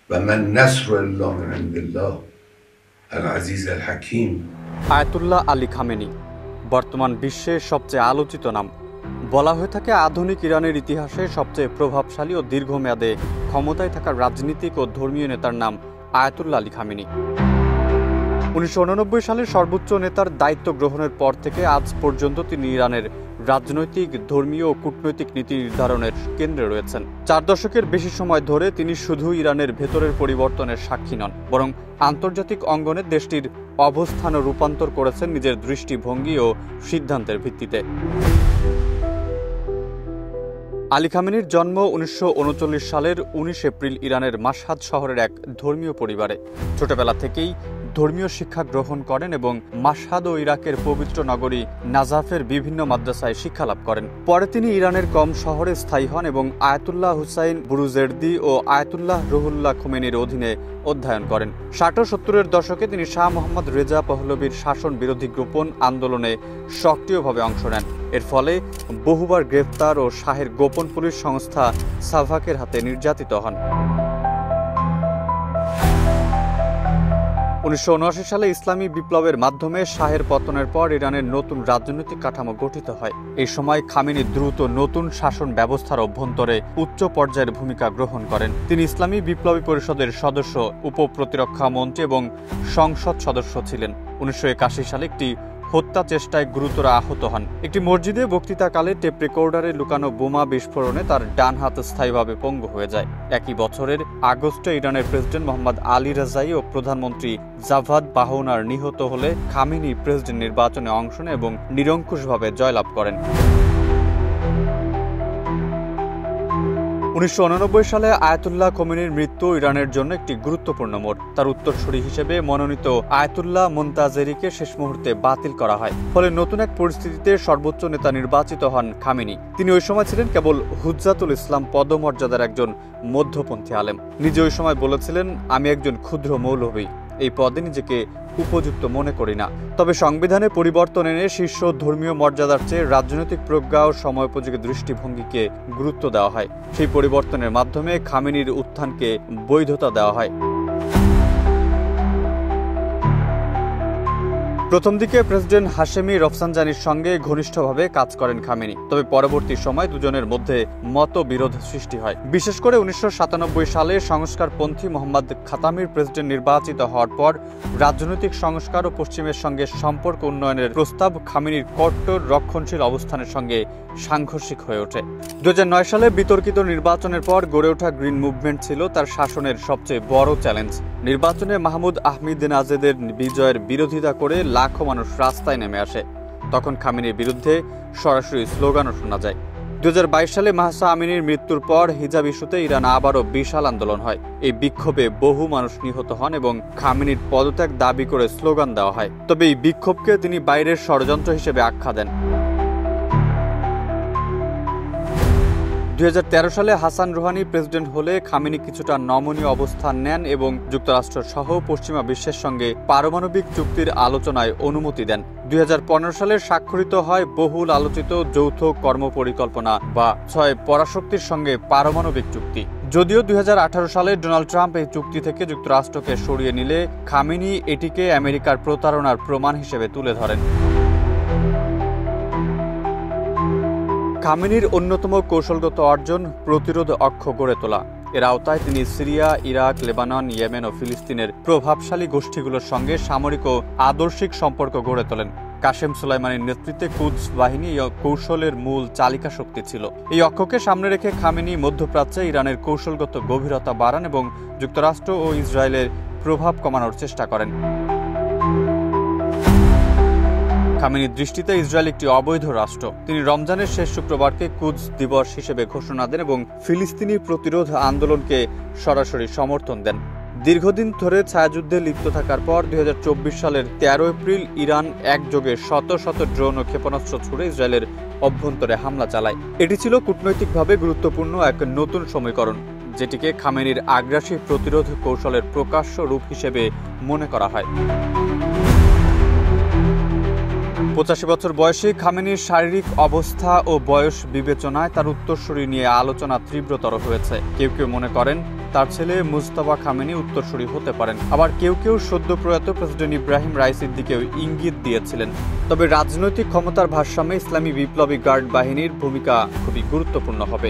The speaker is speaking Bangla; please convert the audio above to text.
وما النصر إلا من عند الله العزيز الحكيم। আয়াতুল্লাহ আলী খামেনি বর্তমান বিশ্বের সবচেয়ে আলোচিত নাম। বলা হয়ে থাকে আধুনিক ইরানের ইতিহাসে সবচেয়ে প্রভাবশালী ও দীর্ঘমেয়াদে ক্ষমতায় থাকা রাজনীতিক ও ধর্মীয় নেতার নাম আয়াতুল্লাহ আলী খামেনি। 1989 সালে সর্বোচ্চ নেতার দায়িত্ব গ্রহণের পর থেকে আজ পর্যন্ত তিনি ইরানের রাজনৈতিক, ধর্মীয় ও কূটনৈতিক নীতি নির্ধারণের কেন্দ্রে রয়েছেন। 4 দশকের বেশি সময় ধরে তিনি শুধু ইরানের ভেতরের পরিবর্তনের সাক্ষী নন, বরং আন্তর্জাতিক অঙ্গনে দেশটির অবস্থান ও রূপান্তর করেছেন নিজের দৃষ্টিভঙ্গি ও সিদ্ধান্তের ভিত্তিতে। আলী খামেনির জন্ম 1939 সালের 19 এপ্রিল ইরানের মাশহাদ শহরের এক ধর্মীয় পরিবারে। ছোটবেলা থেকেই ধর্মীয় শিক্ষা গ্রহণ করেন এবং মাশহাদ ও ইরাকের পবিত্র নগরী নাজাফের বিভিন্ন মাদ্রাসায় শিক্ষালাভ করেন। পরে তিনি ইরানের কম শহরে স্থায়ী হন এবং আয়াতুল্লাহ হুসাইন বুরুজের্দি ও আয়াতুল্লাহ রুহুল্লাহ খোমেনির অধীনে অধ্যয়ন করেন। 60 ও 70-এর দশকে তিনি শাহ মোহাম্মদ রেজা পহলভীর শাসন বিরোধী গোপন আন্দোলনে সক্রিয়ভাবে অংশ নেন। এর ফলে বহুবার গ্রেফতার ও শাহের গোপন পুলিশ সংস্থা সাভাকের হাতে নির্যাতিত হন। 1979 সালে ইসলামী বিপ্লবের মাধ্যমে শাহের পতনের পর ইরানের নতুন রাজনৈতিক কাঠামো গঠিত হয়। এই সময় খামেনি দ্রুত নতুন শাসন ব্যবস্থার অভ্যন্তরে উচ্চ পর্যায়ের ভূমিকা গ্রহণ করেন। তিনি ইসলামী বিপ্লবী পরিষদের সদস্য, উপপ্রতিরক্ষা মন্ত্রী এবং সংসদ সদস্য ছিলেন। 1981 সালে একটি হত্যা চেষ্টায় গুরুতর আহত হন। একটি মসজিদে বক্তৃতাকালে টেপ রেকর্ডারে লুকানো বোমা বিস্ফোরণে তার ডান হাত স্থায়ীভাবে পঙ্গু হয়ে যায়। একই বছরের আগস্টে ইরানের প্রেসিডেন্ট মোহাম্মদ আলী রাজাই ও প্রধানমন্ত্রী জাভাদ বাহনার নিহত হলে খামেনি প্রেসিডেন্ট নির্বাচনে অংশ নেন এবং নিরঙ্কুশভাবে জয়লাভ করেন। 1989 সালে আয়াতুল্লাহ খোমেনির মৃত্যু ইরানের জন্য একটি গুরুত্বপূর্ণ মোড়। তার উত্তরসূরি হিসেবে মনোনীত আয়াতুল্লাহ মোন্তাজেরিকে শেষ মুহূর্তে বাতিল করা হয়। ফলে নতুন এক পরিস্থিতিতে সর্বোচ্চ নেতা নির্বাচিত হন খামেনি। তিনি ওই সময় ছিলেন কেবল হুজ্জাতুল ইসলাম পদমর্যাদার একজন মধ্যপন্থী আলেম। নিজে ওই সময় বলেছিলেন, আমি একজন ক্ষুদ্র মৌলভী, এই পদে নিজেকে উপযুক্ত মনে করি না। তবে সংবিধানে পরিবর্তন এনে শীর্ষ ধর্মীয় মর্যাদার চেয়ে রাজনৈতিক প্রজ্ঞা ও সময়োপযোগী দৃষ্টিভঙ্গিকে গুরুত্ব দেওয়া হয়। সেই পরিবর্তনের মাধ্যমে খামেনির উত্থানকে বৈধতা দেওয়া হয়। প্রথম দিকে প্রেসিডেন্ট হাশেমি রফসানজানির সঙ্গে ঘনিষ্ঠভাবে কাজ করেন খামেনি। তবে পরবর্তী সময় দুজনের মধ্যে মতবিরোধ সৃষ্টি হয়। বিশেষ করে 1997 সালে সংস্কারপন্থী মোহাম্মদ খাতামির প্রেসিডেন্ট নির্বাচিত হওয়ার পর রাজনৈতিক সংস্কার ও পশ্চিমের সঙ্গে সম্পর্ক উন্নয়নের প্রস্তাব খামেনির কট্টর রক্ষণশীল অবস্থানের সঙ্গে সাংঘর্ষিক হয়ে ওঠে। 2009 সালে বিতর্কিত নির্বাচনের পর গড়ে ওঠা গ্রিন মুভমেন্ট ছিল তার শাসনের সবচেয়ে বড় চ্যালেঞ্জ। নির্বাচনে মাহমুদ আহমেদিনেজাদের বিজয়ের বিরোধিতা করে লাখো মানুষ রাস্তায় নেমে আসে। তখন খামেনির বিরুদ্ধে সরাসরি স্লোগানও শোনা যায়। 2022 সালে মাহসা আমিনির মৃত্যুর পর হিজাব ইস্যুতে ইরান আবারও বিশাল আন্দোলন হয়। এই বিক্ষোভে বহু মানুষ নিহত হন এবং খামেনির পদত্যাগ দাবি করে স্লোগান দেওয়া হয়। তবে এই বিক্ষোভকে তিনি বাইরের ষড়যন্ত্র হিসেবে আখ্যা দেন। 2013 সালে হাসান রুহানি প্রেসিডেন্ট হলে খামেনি কিছুটা নমনীয় অবস্থান নেন এবং যুক্তরাষ্ট্র সহ পশ্চিমা বিশ্বের সঙ্গে পারমাণবিক চুক্তির আলোচনায় অনুমতি দেন। 2015 সালে স্বাক্ষরিত হয় বহুল আলোচিত যৌথ কর্মপরিকল্পনা বা 6 পরাশক্তির সঙ্গে পারমাণবিক চুক্তি। যদিও 2018 সালে ডোনাল্ড ট্রাম্প এই চুক্তি থেকে যুক্তরাষ্ট্রকে সরিয়ে নিলে খামেনি এটিকে আমেরিকার প্রতারণার প্রমাণ হিসেবে তুলে ধরেন। খামেনির অন্যতম কৌশলগত অর্জন প্রতিরোধ অক্ষ গড়ে তোলা। এর আওতায় তিনি সিরিয়া, ইরাক, লেবানন, ইয়েমেন ও ফিলিস্তিনের প্রভাবশালী গোষ্ঠীগুলোর সঙ্গে সামরিক ও আদর্শিক সম্পর্ক গড়ে তোলেন। কাশেম সুলাইমানির নেতৃত্বে কুদস বাহিনী কৌশলের মূল চালিকা শক্তি ছিল। এই অক্ষকে সামনে রেখে খামেনি মধ্যপ্রাচ্যে ইরানের কৌশলগত গভীরতা বাড়ান এবং যুক্তরাষ্ট্র ও ইসরায়েলের প্রভাব কমানোর চেষ্টা করেন। খামেনির দৃষ্টিতে ইসরায়েল একটি অবৈধ রাষ্ট্র। তিনি রমজানের শেষ শুক্রবারকে কুদস দিবস হিসেবে ঘোষণা দেন এবং ফিলিস্তিনি প্রতিরোধ আন্দোলনকে সরাসরি সমর্থন দেন। দীর্ঘদিন ধরে ছায়াযুদ্ধে লিপ্ত থাকার পর 2024 সালের 13 এপ্রিল ইরান একযোগে শত শত ড্রোন ও ক্ষেপণাস্ত্র ছুড়ে ইসরায়েলের অভ্যন্তরে হামলা চালায়। এটি ছিল কূটনৈতিকভাবে গুরুত্বপূর্ণ এক নতুন সমীকরণ, যেটিকে খামেনির আগ্রাসী প্রতিরোধ কৌশলের প্রকাশ্য রূপ হিসেবে মনে করা হয়। 85 বছর বয়সী খামেনির শারীরিক অবস্থা ও বয়স বিবেচনায় তার উত্তরসূরি নিয়ে আলোচনা তীব্রতর হয়েছে। কেউ কেউ মনে করেন তার ছেলে মুজতবা খামেনি উত্তরসূরি হতে পারেন। আবার কেউ কেউ সদ্য প্রয়াত প্রেসিডেন্ট ইব্রাহিম রাইসির দিকেও ইঙ্গিত দিয়েছিলেন। তবে রাজনৈতিক ক্ষমতার ভারসাম্যে ইসলামী বিপ্লবী গার্ড বাহিনীর ভূমিকা খুবই গুরুত্বপূর্ণ হবে।